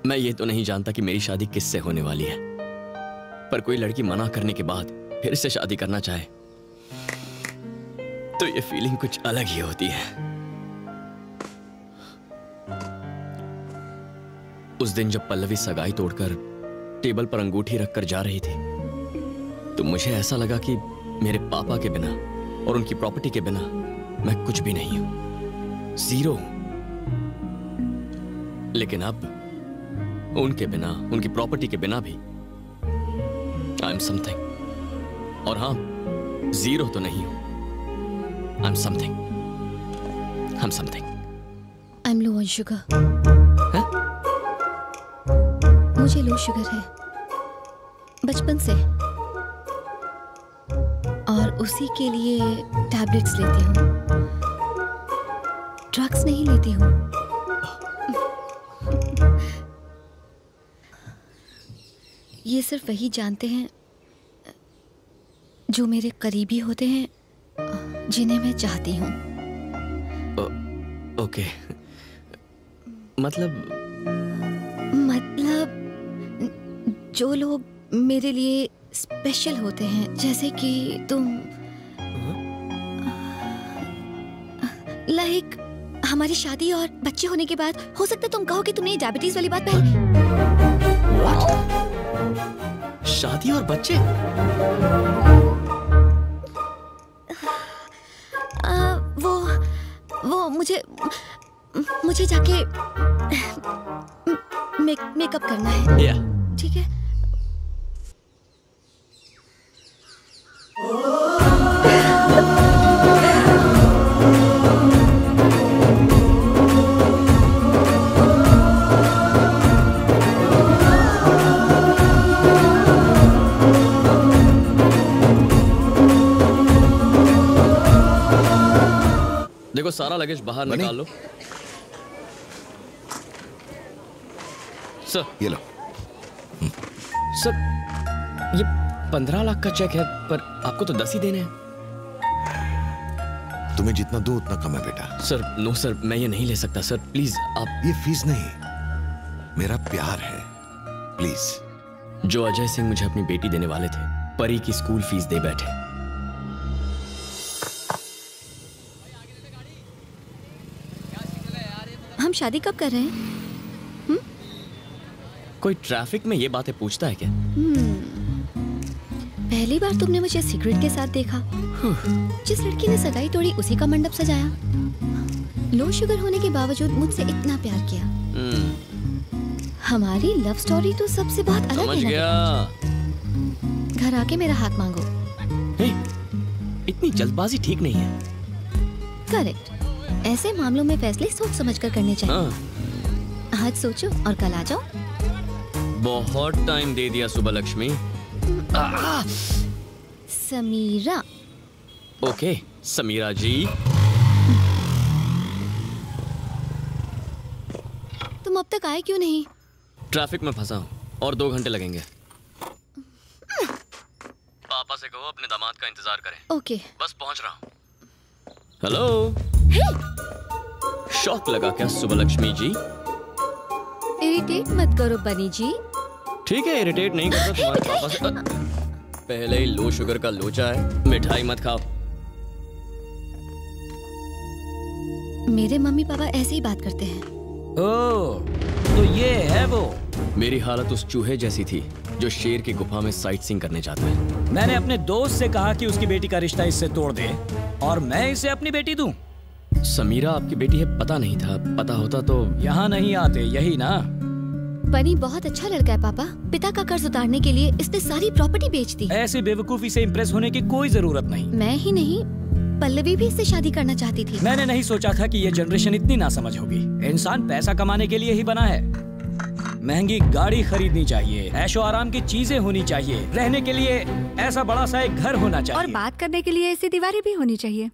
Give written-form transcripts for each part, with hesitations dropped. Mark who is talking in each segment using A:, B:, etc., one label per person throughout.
A: मैं ये तो नहीं जानता कि मेरी शादी किससे होने वाली है, पर कोई लड़की मना करने के बाद फिर से शादी करना चाहे तो ये फीलिंग कुछ अलग ही होती है। उस दिन जब पल्लवी सगाई तोड़कर टेबल पर अंगूठी रखकर जा रही थी तो मुझे ऐसा लगा कि मेरे पापा के बिना और उनकी प्रॉपर्टी के बिना मैं कुछ भी नहीं हूं, जीरो हूं। लेकिन अब उनके बिना, उनकी प्रॉपर्टी के बिना भी आई एम समथिंग। और हां, जीरो तो नहीं हूं, I am something. I am something.
B: I am low on sugar. मुझे लो शुगर है बचपन से, और उसी के लिए टैबलेट्स लेती हूँ, ड्रग्स नहीं लेती हूँ। ये सिर्फ वही जानते हैं जो मेरे करीबी होते हैं, जिन्हें मैं चाहती हूँ।
A: ओके, मतलब
B: जो लोग मेरे लिए स्पेशल होते हैं, जैसे कि तुम, लाइक हमारी शादी और बच्चे होने के बाद हो सकता है तुम कहो कि तुमने डायबिटीज वाली बात पहले।
A: What? शादी और बच्चे?
B: वो मुझे जाके मेकअप करना है। ठीक है।
A: देखो, सारा लगेज बाहर निकाल लो। सर,
C: ये लो।
A: सर, ये 15 लाख का चेक है, पर आपको तो 10 ही देने हैं।
C: तुम्हें जितना दो उतना कम है बेटा।
A: सर, नो सर, मैं ये नहीं ले सकता सर, प्लीज आप।
C: ये फीस नहीं, मेरा प्यार है, प्लीज।
A: जो अजय सिंह मुझे अपनी बेटी देने वाले थे, परी की स्कूल फीस दे बैठे।
B: हम शादी कब कर रहे हैं?
A: कोई ट्रैफिक में ये बातें पूछता है क्या?
B: पहली बार तुमने मुझे सिगरेट के साथ देखा। जिस लड़की ने सगाई तोड़ी उसी का मंडप सजाया। लो शुगर होने के बावजूद मुझसे इतना प्यार किया। हमारी लव स्टोरी तो सबसे बहुत अलग है।
A: समझ गया।
B: घर आके मेरा हाथ मांगो।
A: इतनी जल्दबाजी ठीक नहीं है।
B: करेक्ट। ऐसे मामलों में फैसले सोच समझ कर करने चाहिए। आज सोचो और कल आ जाओ।
A: बहुत टाइम दे दिया सुबह लक्ष्मी।
B: समीरा।
A: ओके समीरा जी।
B: तुम अब तक आए क्यों नहीं?
A: ट्रैफिक में फंसा हूँ और 2 घंटे लगेंगे। पापा से कहो अपने दामाद का इंतजार करें।
B: ओके।
A: बस पहुंच रहा हूँ। हेलो। शॉक लगा क्या सुबह लक्ष्मी जी?
B: इरिटेट मत करो बनी जी।
A: ठीक है, इरिटेट नहीं करता तुम्हारे पापा से। पहले ही लो शुगर का लोचा है, मिठाई मत खाओ।
B: मेरे मम्मी पापा ऐसे ही बात करते हैं।
D: ओह, तो ये है वो।
A: मेरी हालत उस चूहे जैसी थी जो शेर की गुफा में साइट सीइंग करने जाता है।
D: मैंने अपने दोस्त से कहा कि उसकी बेटी का रिश्ता इससे तोड़ दे और मैं इसे अपनी बेटी दूं।
A: समीरा आपकी बेटी है, पता नहीं था। पता होता तो
D: यहाँ नहीं आते, यही ना।
B: बनी बहुत अच्छा लड़का है पापा। पिता का कर्ज उतारने के लिए इसने सारी प्रॉपर्टी बेच दी।
D: ऐसी बेवकूफी से इम्प्रेस होने की कोई जरूरत नहीं।
B: मैं ही नहीं, पल्लवी भी इससे शादी करना चाहती थी।
D: मैंने नहीं सोचा था कि ये जनरेशन इतनी नासमझ होगी। इंसान पैसा कमाने के लिए ही बना है। महंगी गाड़ी खरीदनी चाहिए, ऐशो आराम की चीजें होनी चाहिए, रहने के लिए ऐसा बड़ा सा एक घर होना चाहिए,
E: और बात करने के लिए ऐसी दीवारें भी होनी चाहिए।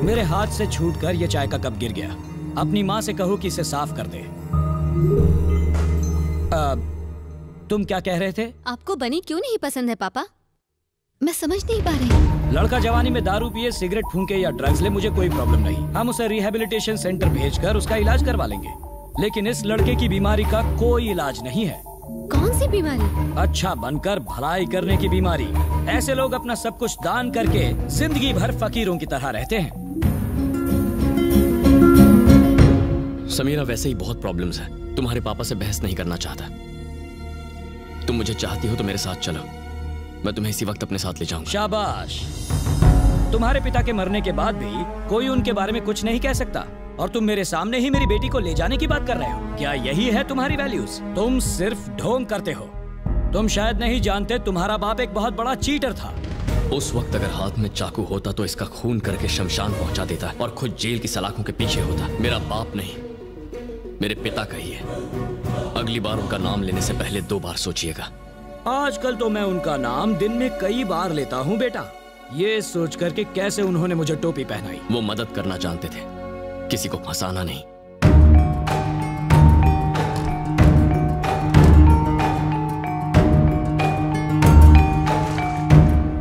D: मेरे हाथ से छूटकर ये चाय का कप गिर गया। अपनी माँ से कहो कि इसे साफ कर दे। तुम क्या कह रहे थे?
B: आपको बनी क्यों नहीं पसंद है पापा? मैं समझ नहीं पा रही।
D: लड़का जवानी में दारू पिए, सिगरेट फूंके या ड्रग्स ले, मुझे कोई प्रॉब्लम नहीं। हम उसे रिहेबिलिटेशन सेंटर भेजकर उसका इलाज करवा लेंगे। लेकिन इस लड़के की बीमारी का कोई इलाज नहीं है।
B: कौन सी बीमारी? अच्छा
D: बनकर भलाई करने की बीमारी। ऐसे लोग अपना सब कुछ दान करके जिंदगी भर फकीरों की तरह रहते हैं।
A: समीरा, वैसे ही बहुत प्रॉब्लम्स हैं। तुम्हारे पापा से बहस नहीं करना चाहता। तुम मुझे चाहती हो तो मेरे साथ चलो, मैं तुम्हें इसी वक्त अपने साथ ले जाऊंगा।
D: शाबाश। तुम्हारे पिता के मरने के बाद भी कोई उनके बारे में कुछ नहीं कह सकता, और तुम मेरे सामने ही मेरी बेटी को ले जाने की बात कर रहे हो। क्या यही है तुम्हारी वैल्यूज? तुम सिर्फ ढोंग करते हो। तुम शायद नहीं जानते, तुम्हारा बाप एक बहुत बड़ा चीटर था।
A: उस वक्त अगर हाथ में चाकू होता तो इसका खून करके शमशान पहुंचा देता और खुद जेल की सलाखों के पीछे होता। मेरा बाप नहीं, मेरे पिता का ही है। अगली बार उनका नाम लेने से पहले 2 बार सोचिएगा।
D: आजकल तो मैं उनका नाम दिन में कई बार लेता हूँ बेटा, ये सोच कर के कैसे उन्होंने मुझे टोपी पहनाई।
A: वो मदद करना जानते थे, किसी को फंसाना नहीं।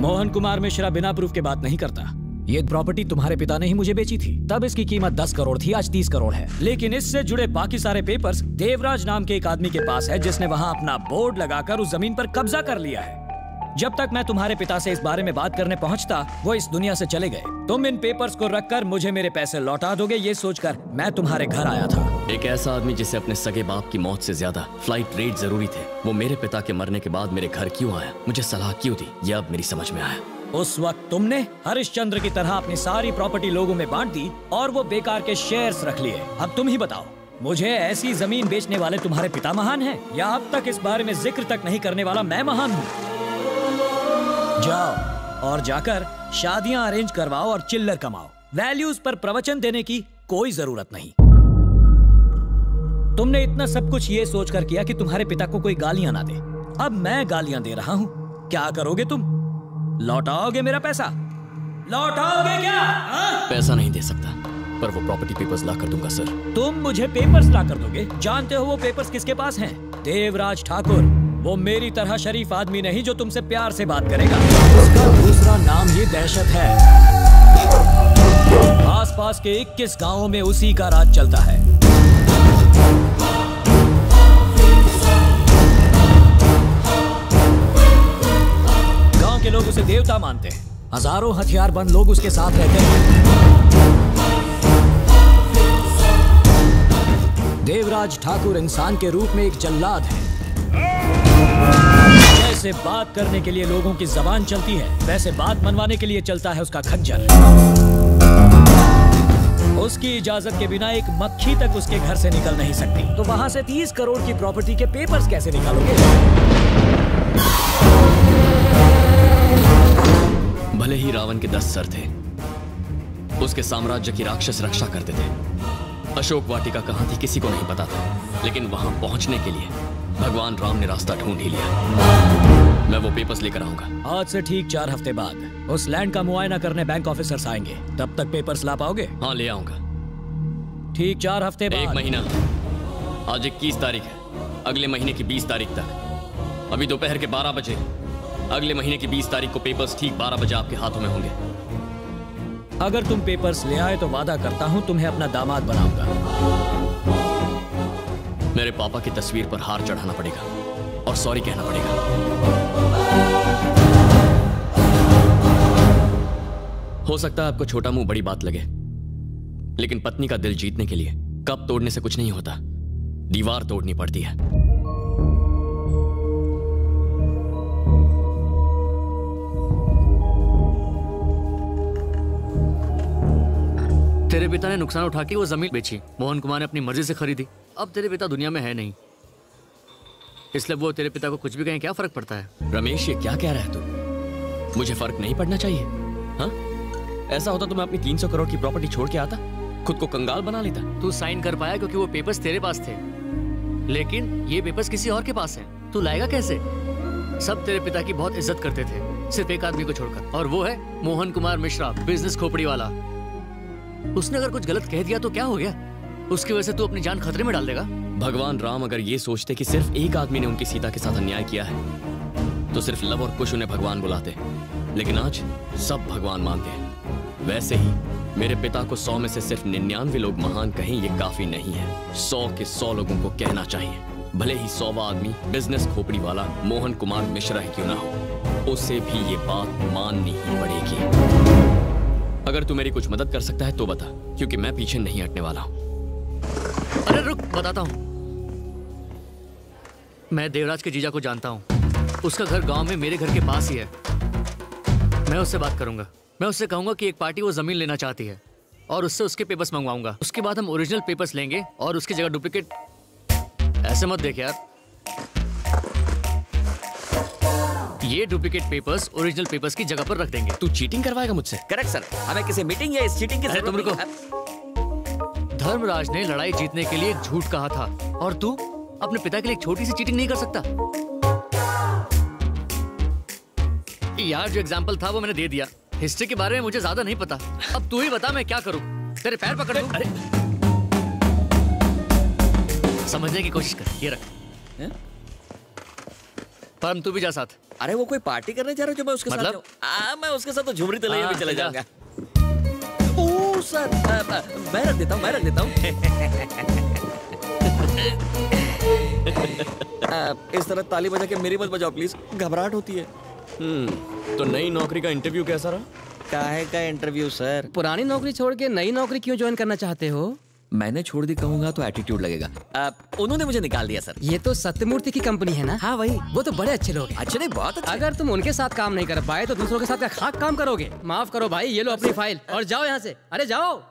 D: मोहन कुमार मिश्रा बिना प्रूफ के बात नहीं करता। ये प्रॉपर्टी तुम्हारे पिता ने ही मुझे बेची थी। तब इसकी कीमत 10 करोड़ थी, आज 30 करोड़ है। लेकिन इससे जुड़े बाकी सारे पेपर्स देवराज नाम के एक आदमी के पास है, जिसने वहाँ अपना बोर्ड लगाकर उस जमीन पर कब्जा कर लिया है। जब तक मैं तुम्हारे पिता से इस बारे में बात करने पहुँचता, वो इस दुनिया से चले गए। तुम इन पेपर्स को रखकर मुझे मेरे पैसे लौटा दोगे, ये सोचकर मैं तुम्हारे घर आया था।
A: एक ऐसा आदमी जिसे अपने सगे बाप की मौत से ज्यादा फ्लाइट रेट जरूरी थे, वो मेरे पिता के मरने के बाद मेरे घर क्यों आया, मुझे सलाह क्यों दी, ये अब मेरी समझ में आया।
D: उस वक्त तुमने हरिश्चंद्र की तरह अपनी सारी प्रॉपर्टी लोगों में बांट दी और वो बेकार के शेयर्स रख लिए। अब तुम ही बताओ, मुझे ऐसी जमीन बेचने वाले तुम्हारे पिता महान हैं, या अब तक इस बारे में जिक्र तक नहीं करने वाला मैं महान हूँ? जाओ और जाकर शादियां अरेंज करवाओ और चिल्लर कमाओ। वैल्यूज पर प्रवचन देने की कोई जरूरत नहीं। तुमने इतना सब कुछ ये सोचकर किया कि तुम्हारे पिता को कोई गालियां ना दे। अब मैं गालियां दे रहा हूँ, क्या करोगे तुम? लौटाओगे मेरा पैसा? लौटाओगे क्या?
A: पैसा नहीं दे सकता, पर वो प्रॉपर्टी पेपर्स ला कर दूंगा सर।
D: तुम मुझे पेपर्स ला कर दोगे? जानते हो वो पेपर्स किसके पास हैं? देवराज ठाकुर। वो मेरी तरह शरीफ आदमी नहीं जो तुमसे प्यार से बात करेगा। उसका दूसरा नाम ही दहशत है। आसपास के 21 गांवों में उसी का राज चलता है। गांव के लोग उसे देवता मानते हैं। हजारों हथियारबंद लोग उसके साथ रहते हैं। देवराज ठाकुर इंसान के रूप में एक जल्लाद है। जैसे बात करने के लिए लोगों की जबान चलती है, वैसे बात मनवाने के लिए चलता है उसका खंजर। उसकी इजाजत के बिना एक मक्खी तक उसके घर से निकल नहीं सकती। तो वहां से 30 करोड़ की प्रॉपर्टी के पेपर्स कैसे निकालोगे?
A: भले ही रावण के 10 सर थे, उसके साम्राज्य की राक्षस रक्षा करते थे। अशोक वाटिका कहाँ थी किसी को नहीं पता था, लेकिन वहां पहुंचने के लिए भगवान राम ने रास्ता ढूंढ ही लिया। मैं वो पेपर्स लेकर आऊंगा।
D: आज से ठीक 4 हफ्ते बाद उस लैंड का मुआयना करने बैंक ऑफिसर्स आएंगे। तब तक पेपर्स ला पाओगे?
A: हाँ, ले आऊंगा।
D: ठीक 4 हफ्ते बाद।
A: 1 महीना। आज 21 तारीख है, अगले महीने की 20 तारीख तक। अभी दोपहर के 12 बजे। अगले महीने की 20 तारीख को पेपर्स ठीक 12 बजे आपके हाथों में होंगे।
D: अगर तुम पेपर्स ले आए तो वादा करता हूं तुम्हें अपना दामाद बनाऊंगा।
A: मेरे पापा की तस्वीर पर हार चढ़ाना पड़ेगा और सॉरी कहना पड़ेगा। हो सकता है आपको छोटा मुंह बड़ी बात लगे, लेकिन पत्नी का दिल जीतने के लिए कप तोड़ने से कुछ नहीं होता, दीवार तोड़नी पड़ती है।
F: तेरे पिता ने नुकसान उठा के वो जमीन बेची, मोहन कुमार ने अपनी मर्जी से खरीदी। अब तेरे पिता दुनिया में है नहीं, इसलिए वो तेरे पिता को कुछ भी कहें क्या फर्क पड़ता है?
A: रमेश, ये क्या कह रहा है तू? मुझे फर्क नहीं पड़ना चाहिए? हाँ, ऐसा होता तो मैं अपनी 300 करोड़ की प्रॉपर्टी छोड़ के आता, खुद को कंगाल बना लेता।
F: तू साइन कर पाया क्योंकि वो पेपर्स तेरे पास थे, लेकिन ये पेपर्स किसी और के पास हैं। तू लाएगा कैसे? सब तेरे पिता की बहुत इज्जत करते थे, सिर्फ एक आदमी को छोड़कर, और वो है मोहन कुमार मिश्रा, बिजनेस खोपड़ी वाला। उसने अगर कुछ गलत कह दिया तो क्या हो गया? उसकी वजह से तू अपनी जान खतरे में डाल देगा?
A: भगवान राम अगर ये सोचते कि सिर्फ एक आदमी ने उनकी सीता के साथ अन्याय किया है, तो सिर्फ लव और कुश उन्हें भगवान बुलाते, लेकिन आज सब भगवान मानते हैं। वैसे ही मेरे पिता को 100 में से सिर्फ 99 लोग महान कहें ये काफी नहीं है। 100 के 100 लोगों को कहना चाहिए, भले ही 100वां आदमी बिजनेस खोपड़ी वाला मोहन कुमार मिश्रा ही क्यों ना हो, उसे भी ये बात माननी ही पड़ेगी। अगर तू मेरी कुछ मदद कर सकता है तो बता, क्योंकि मैं पीछे नहीं हटने वाला हूं।
F: अरे रुक, बताता हूँ। मैं देवराज के जीजा को जानता हूँ। उसका घर गांव में मेरे घर के पास ही है। मैं उससे बात करूंगा। मैं उससे कहूंगा कि एक पार्टी वो जमीन लेना चाहती है और उससे उसके पेपर्स मंगवाऊंगा। उसके बाद हम ओरिजिनल पेपर्स लेंगे और उसकी जगह डुप्लीकेट। ऐसे मत देख यार, ये डुप्लीकेट पेपर्स ओरिजिनल पेपर्स की जगह पर रख देंगे।
A: तू चीटिंग करवाएगा मुझसे?
G: करेक्ट सर, हमें किसी मीटिंग या इस चीटिंग की
F: अरे
G: जरूरत
F: तुम
G: नहीं
F: रुको। धर्मराज ने लड़ाई जीतने के लिए एक झूठ कहा था और तू अपने पिता के लिए एक छोटी सी चीटिंग नहीं कर सकता? यार जो एग्जाम्पल था वो मैंने दे दिया। हिस्ट्री के बारे में मुझे ज्यादा नहीं पता। अब तू ही बता मैं क्या करूं? तेरे पैर पकड़ लूं? अरे समझने की कोशिश कर, ये रख। परम तू भी जा साथ।
G: अरे वो कोई पार्टी करने जा रहे हो जो मैं उसके साथ
F: मतलब?
G: जाऊं? मैं उसके साथ तो झुमरी तलैया भी चले
F: जा।
G: जाऊंगा। ओह सर, मैं रख देता हूँ। इस तरह ताली बजा के मेरी मत बजाओ प्लीज, घबराहट होती है।
A: तो नई नौकरी का इंटरव्यू कैसा रहा?
G: काहे का इंटरव्यू सर?
H: पुरानी नौकरी छोड़ के नई नौकरी क्यों ज्वाइन करना चाहते हो?
G: मैंने छोड़ दी कहूंगा तो एटीट्यूड लगेगा। उन्होंने मुझे निकाल दिया सर।
H: ये तो सत्यमूर्ति की कंपनी है ना?
G: हाँ वही।
H: वो तो बड़े अच्छे लोग हैं।
G: अच्छे नहीं, बहुत अच्छे।
H: अगर तुम उनके साथ काम नहीं कर पाए तो दूसरों के साथ क्या खाक काम करोगे? माफ करो भाई, ये लो अपनी फाइल और जाओ यहाँ से। अरे जाओ।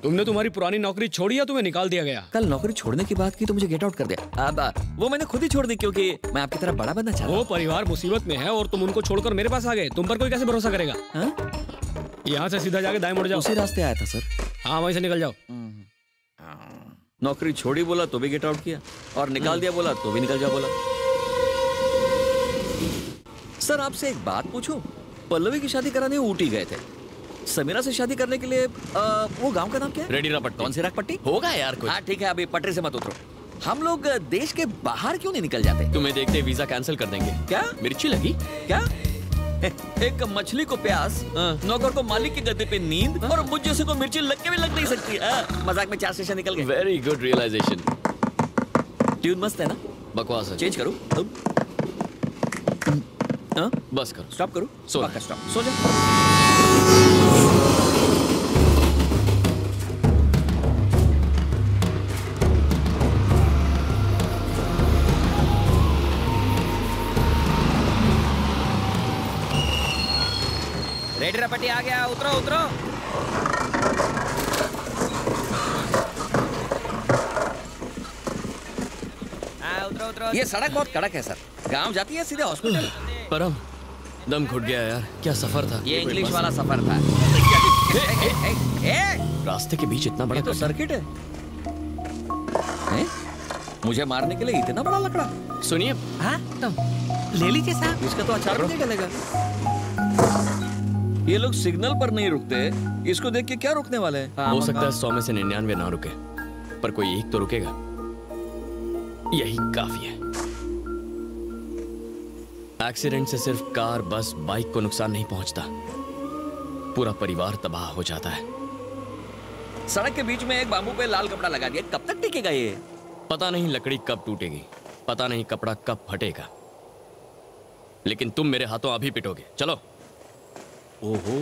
D: तुमने तुम्हारी पुरानी नौकरी छोड़ी या तुम्हें निकाल दिया गया?
G: कल नौकरी छोड़ने की बात की तो मुझे गेट आउट कर दिया। अब वो मैंने खुद ही छोड़ दी क्योंकि मैं आपकी तरह बड़ा बनना चाहता हूँ।
D: वो परिवार मुसीबत में है और तुम उनको छोड़कर मेरे पास आ गए। तुम पर कोई कैसे भरोसा करेगा? यहाँ से सीधा जाके दाएं मुड़ जाओ।
G: उसी रास्ते आया था सर।
D: हाँ वहीं से निकल जाओ।
G: नौकरी छोड़ी बोला तो भी गेट आउट किया और निकाल दिया बोला तो भी निकल जाओ बोला। सर आपसे एक बात पूछूं? पल्लवी की शादी कराने ऊटी गए थे। समीरा से शादी करने के लिए वो गांव का नाम क्या है?
A: रेडीरापट्टी।
G: कौन सी रागपट्टी? होगा यार कुछ। हाँ ठीक है, अभी पटरी से मत उतरो। हम लोग देश के बाहर क्यों नहीं निकल जाते?
A: तुम्हें देखते वीजा कैंसिल कर देंगे।
G: क्या?
A: मिर्ची लगी
G: क्या? एक मछली को प्यास, नौकर को मालिक के गद्दे पे नींद और मुझ जैसे को मिर्ची लग के भी लग नहीं सकती। मजाक में 4 स्टेशन निकल गए।
A: Very good realisation.
G: ट्यून मस्त है ना?
A: बकवास है।
G: चेंज करूं?
A: बस करो।
G: स्टॉप करूं?
A: सो
G: पक्का स्टॉप। सो जा।
H: रेडीरापट्टी आ गया, उतरो उतरो। उतरो उतरो।
G: ये सड़क बहुत कड़क है सर। गांव जाती है सीधे हॉस्पिटल।
A: परम दम घुट गया यार, क्या सफर था।
G: ये इंग्लिश वाला सफर था।
A: रास्ते के बीच इतना बड़ा
G: तो सर्किट है। मुझे मारने के लिए इतना बड़ा लकड़ा?
A: सुनिए।
H: हाँ तो ले लीजिए साहब।
G: इसका तो अचार नहीं डलेगा। ये लोग सिग्नल पर नहीं रुकते, इसको देख के क्या रुकने वाले हैं?
A: हो सकता है 100 में से 99 ना रुके, पर कोई एक तो रुकेगा। यही काफी है। एक्सीडेंट से सिर्फ कार, बस, बाइक को नुकसान नहीं पहुंचता, पूरा परिवार तबाह हो जाता है।
G: सड़क के बीच में एक बाम्बू पे लाल कपड़ा लगा दिया, कब तक टिकेगा ये?
A: पता नहीं लकड़ी कब टूटेगी, पता नहीं कपड़ा कब फटेगा, लेकिन तुम मेरे हाथों अभी पिटोगे। चलो।
G: ओहो।